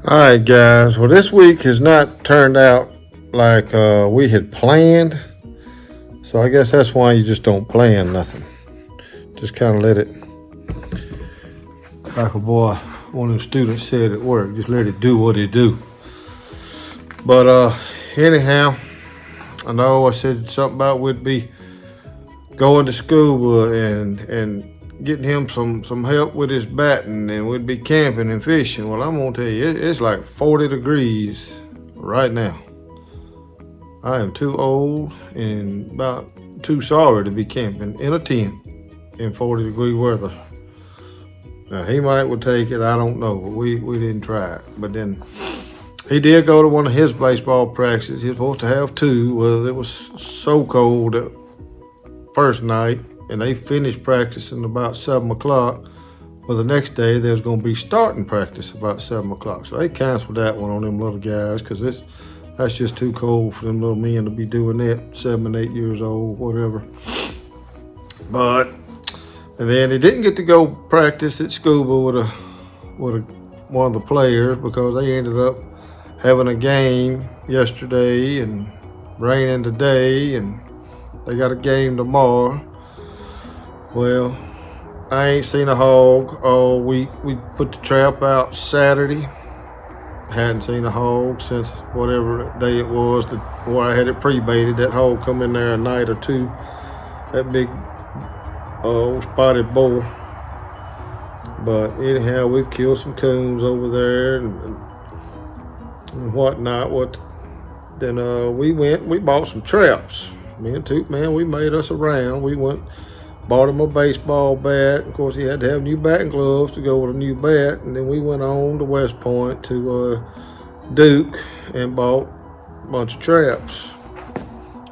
All right, guys. Well, this week has not turned out like we had planned. So I guess that's why you just don't plan nothing. Just kind of let it, like a boy, one of the students said at work, just let it do what it do. But anyhow, I know I said something about we'd be going to school and getting him some help with his batting, and we'd be camping and fishing. Well, I'm gonna tell you, it's like 40 degrees right now. I am too old and about too sorry to be camping in a tent in 40-degree weather. Now he would take it, I don't know, but we didn't try it. But then he did go to one of his baseball practices. He was supposed to have two. Well, it was so cold that first night, and they finished practicing about 7 o'clock. Well, the next day they was gonna be starting practice about 7 o'clock. So they canceled that one on them little guys, because that's just too cold for them little men to be doing that, 7, 8 years old, whatever. And then he didn't get to go practice at scuba with one of the players, because they ended up having a game yesterday and raining today, and they got a game tomorrow. Well, I ain't seen a hog all week. We put the trap out Saturday. Hadn't seen a hog since whatever day it was where I had it pre-baited. That hog come in there a night or two. That big spotted bull. But anyhow, we've killed some coons over there and whatnot. Then we bought some traps. Me and Toot, man, we made us around. We bought him a baseball bat. Of course, he had to have new batting gloves to go with a new bat. And then we went on to West Point to Duke and bought a bunch of traps.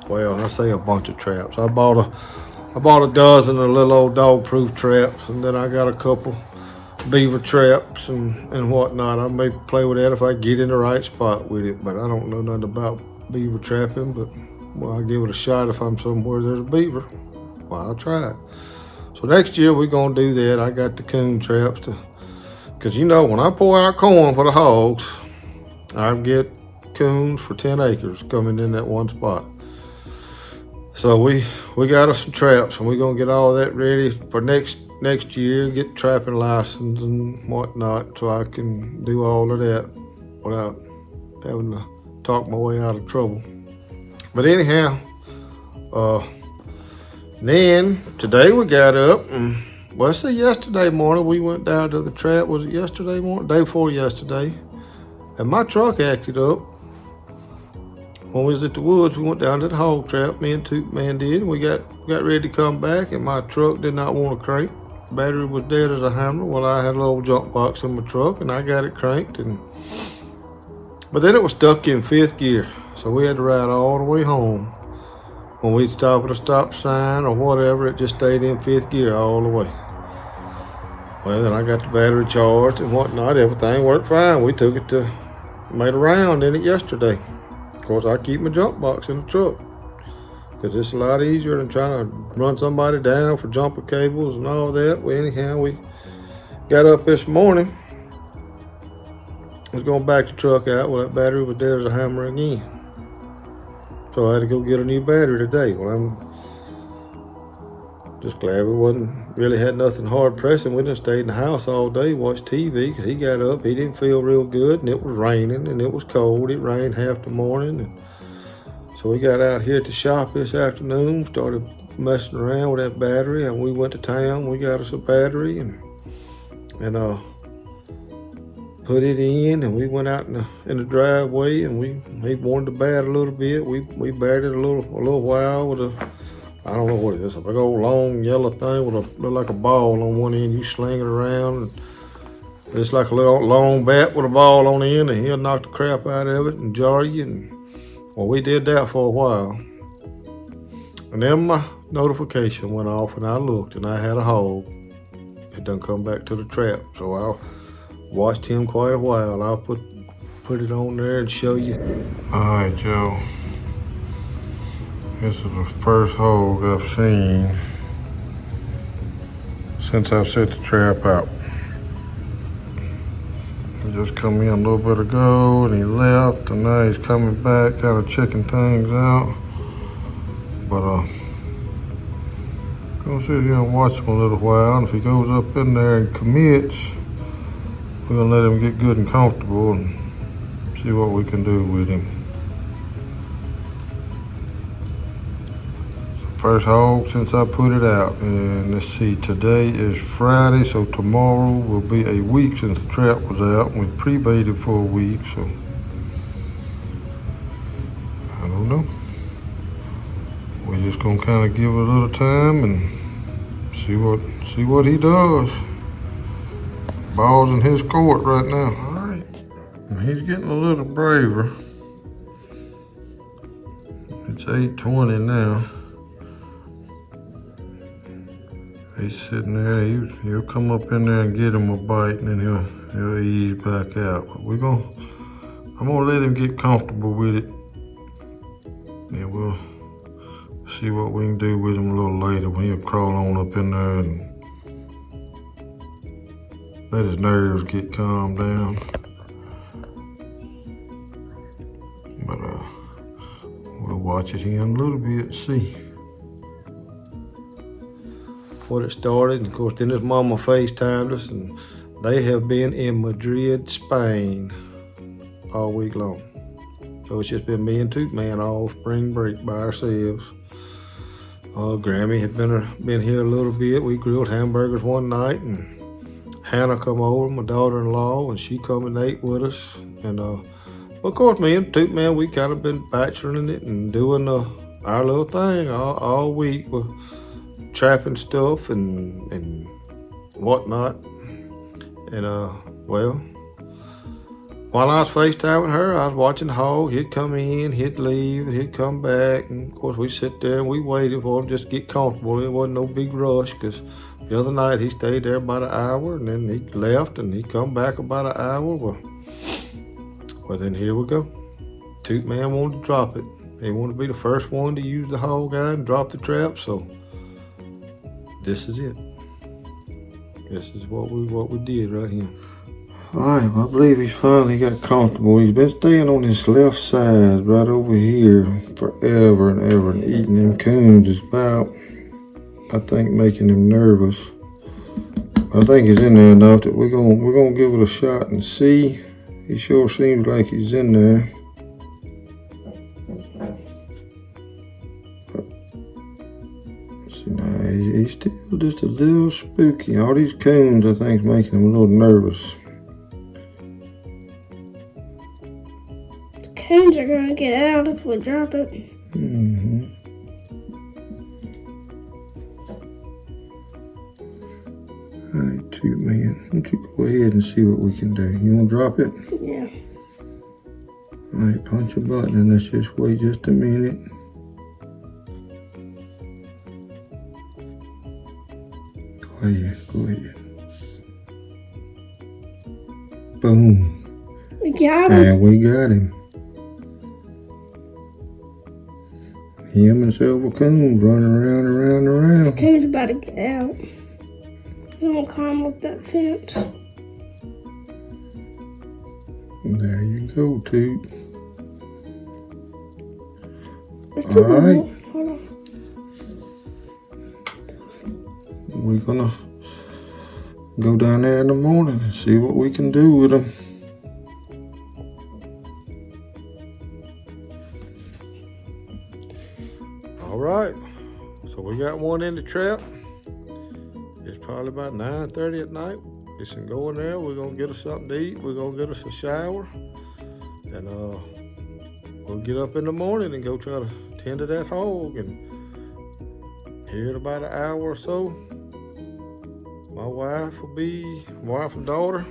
Well, I say a bunch of traps. I bought a dozen of little old dog-proof traps, and then I got a couple beaver traps and whatnot. I may play with that if I get in the right spot with it, but I don't know nothing about beaver trapping. But well, I'll give it a shot if I'm somewhere there's a beaver. Well, I'll try it. So next year we're gonna do that. I got the coon traps because when I pour out corn for the hogs, I get coons for 10 acres coming in that one spot. So we got us some traps, and we're gonna get all that ready for next year, get trapping license and whatnot, so I can do all of that without having to talk my way out of trouble. But anyhow, then today we got up and yesterday morning we went down to the trap. Was it yesterday morning? Day before yesterday. And my truck acted up. When we was at the woods, we went down to the hog trap. Me and Toot Man did. We got ready to come back, and my truck did not want to crank. Battery was dead as a hammer. Well, I had a little jump box in my truck, and I got it cranked. But then it was stuck in 5th gear, so we had to ride all the way home. When we'd stop at a stop sign or whatever, it just stayed in 5th gear all the way. Well, then I got the battery charged and whatnot. Everything worked fine. We took it made a round in it yesterday. Of course, I keep my jump box in the truck because it's a lot easier than trying to run somebody down for jumper cables and all that. Well, anyhow, we got up this morning. I was going back the truck out. Well, that battery was dead as a hammer again. So I had to go get a new battery today. Well, I'm just glad we had nothing hard pressing. We just stayed in the house all day, watched TV, because he got up, he didn't feel real good, and it was raining, and it was cold. It rained half the morning. And so we got out here at the shop this afternoon, started messing around with that battery, and we went to town. We got us a battery and put it in, and we went out in the driveway, and he wanted to bat a little bit. We batted a little while with I don't know what it is, a big old long yellow thing with look like a ball on one end. You sling it around, and it's like a little long bat with a ball on the end, and he'll knock the crap out of it and jar you. And well, we did that for a while, and then my notification went off, and I looked, and I had a hog. It done come back to the trap, so I watched him quite a while. I'll put it on there and show you. All right, Joe. This is the first hog I've seen since I set the trap out. He just come in a little bit ago and he left, and now he's coming back, kind of checking things out. But gonna sit here and watch him a little while, and if he goes up in there and commits, we're gonna let him get good and comfortable and see what we can do with him. First hog since I put it out, and let's see, today is Friday, so tomorrow will be a week since the trap was out, and we pre-baited for a week, so I don't know. We're just gonna kind of give it a little time and see what he does. Ball's in his court right now. All right, and he's getting a little braver. It's 8:20 now. He's sitting there. He'll come up in there and get him a bite, and then he'll ease back out. But I'm gonna let him get comfortable with it, and we'll see what we can do with him a little later when he'll crawl on up in there and let his nerves get calmed down. But we'll watch it here in a little bit and see what it started. And of course, then his mama FaceTimed us, and they have been in Madrid, Spain all week long. So it's just been me and Toot Man all spring break by ourselves. Grammy had been here a little bit. We grilled hamburgers one night, and Hannah come over, my daughter-in-law, and she come and ate with us. And of course, me and Toot Man, we kind of been bacheloring it and doing our little thing all week with trapping stuff and whatnot. And well, while I was FaceTiming her, I was watching the hog. He'd come in, he'd leave, and he'd come back. And of course, we sit there and we waited for him just to get comfortable. It wasn't no big rush, because the other night he stayed there about an hour, and then he left, and he come back about an hour. Well, then here we go. Toot Man wanted to drop it. He wanted to be the first one to use the HogEye and drop the trap. So this is it. This is what we did right here. All right, well, I believe he's finally got comfortable. He's been staying on his left side right over here forever and ever, and eating them coons is about, I think, making him nervous. I think he's in there enough that we're gonna give it a shot and see. He sure seems like he's in there. See, now he's still just a little spooky. All these coons, I think, is making him a little nervous. Coons are gonna get out if we drop it. Mm-hmm. All right, Toot Man, why don't you go ahead and see what we can do? You want to drop it? Yeah. All right, punch a button and let's just wait just a minute. Go ahead. Boom. We got him. And we got him. Him and several coons running around. The coon's about to get out. He's gonna climb up that fence. There you go, Toot. All right. Hold on. We're gonna go down there in the morning and see what we can do with him. All right, so we got one in the trap. It's probably about 9:30 at night. Just can go in there. We're gonna get us something to eat. We're gonna get us a shower, and we'll get up in the morning and go try to tend to that hog. And here in about an hour or so, my wife and daughter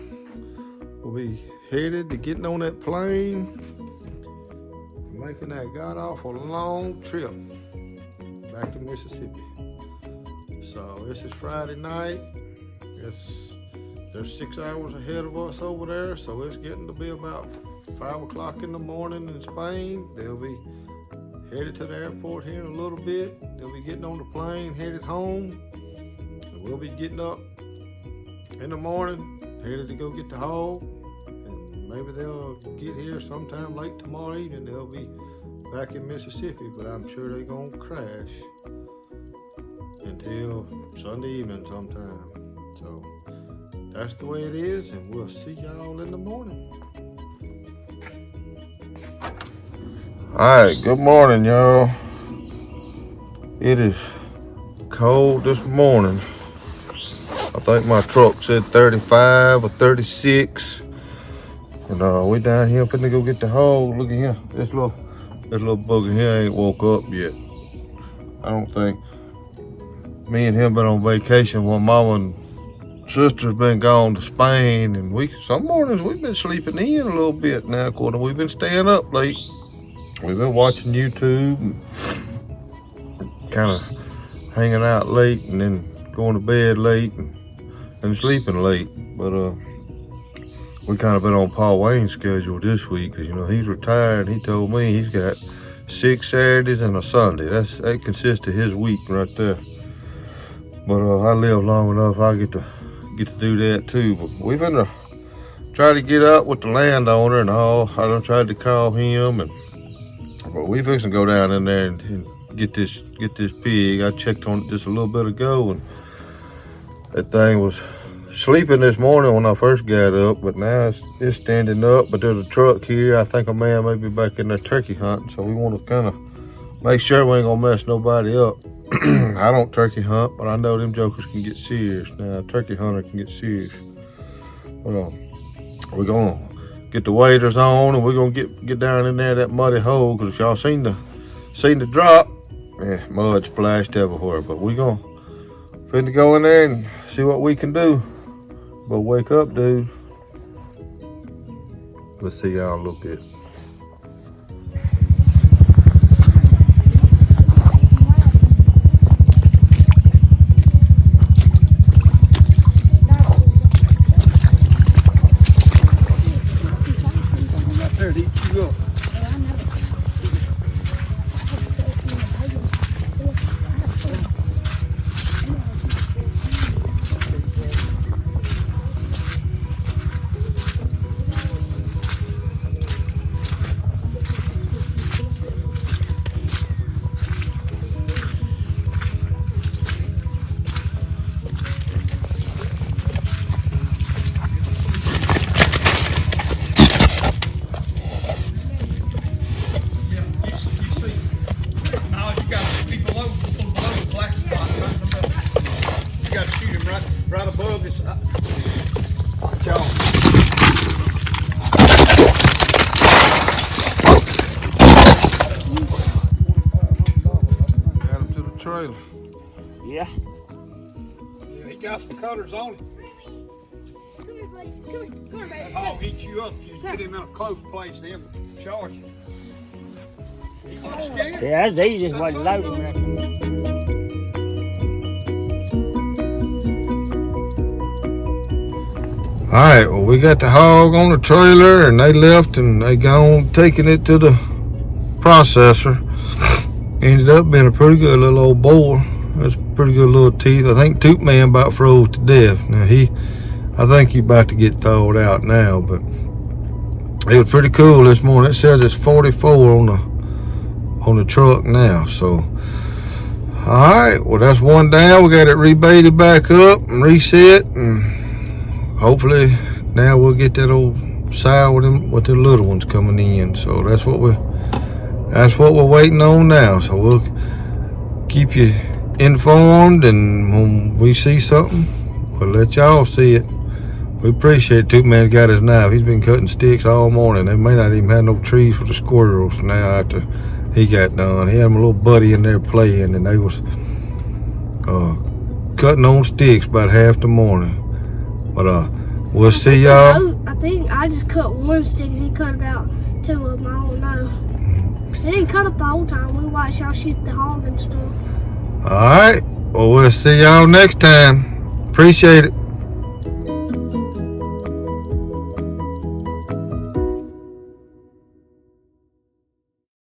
will be headed to getting on that plane, making that god awful long trip back to Mississippi. So this is Friday night. They're 6 hours ahead of us over there, so it's getting to be about 5 o'clock in the morning in Spain. They'll be headed to the airport here in a little bit. They'll be getting on the plane, headed home. And we'll be getting up in the morning, headed to go get the hog and maybe they'll get here sometime late tomorrow evening. They'll be back in Mississippi, but I'm sure they're gonna crash until Sunday evening sometime. So that's the way it is, and we'll see y'all in the morning. Alright, good morning, y'all. It is cold this morning. I think my truck said 35 or 36. And we down here finna go get the hog. Look at him. This little bugger here ain't woke up yet. I don't think. Me and him been on vacation while mama and sister's been gone to Spain, and some mornings we've been sleeping in a little bit now. Of course, we've been staying up late. We've been watching YouTube and kind of hanging out late, and then going to bed late and sleeping late. But we kind of been on Paul Wayne's schedule this week, because he's retired. He told me he's got 6 Saturdays and a Sunday. That consists of his week right there. But I live long enough, I get to do that too. But we've been to try to get up with the landowner and all. I done tried to call him, but we fixing to go down in there and get this pig. I checked on it just a little bit ago, and that thing was sleeping this morning when I first got up, but now it's standing up. But there's a truck here. I think a man may be back in there turkey hunting, so we want to kind of make sure we ain't gonna mess nobody up. I don't turkey hunt, but I know them jokers can get serious. Now, a turkey hunter can get serious. Well, we're gonna get the waders on, and we're gonna get down in there that muddy hole. Cause if y'all seen the drop, mud splashed everywhere. But we finna go in there and see what we can do. But wake up, dude. Let's see y'all a little bit. Right above this. Watch out. Got him to the trailer. Yeah. He got some cutters on it. Come here, buddy. Come here, baby. That hog eat you up if you get him in a close place, then charge you. He wasn't scared. Yeah, that's the easiest way to load him right there. Alright, well, we got the hog on the trailer, and they left, and they gone taking it to the processor. Ended up being a pretty good little old boar. That's pretty good little teeth. I think Toot Man about froze to death. Now I think he about to get thawed out now, but it was pretty cool this morning. It says it's 44 on the truck now. So alright, well, that's one down. We got it rebaited back up and reset, and hopefully now we'll get that old sow with the little ones coming in. So that's what we're waiting on now. So we'll keep you informed, and when we see something, we'll let y'all see it. We appreciate Toot Man got his knife. He's been cutting sticks all morning. They may not even have no trees for the squirrels now after he got done. He had my little buddy in there playing, and they was cutting on sticks about half the morning. But we'll see y'all. I think I just cut one stick and he cut about 2 of them. I don't know. He didn't cut up the whole time. We watched y'all shoot the hog and stuff. Alright, well, we'll see y'all next time. Appreciate it.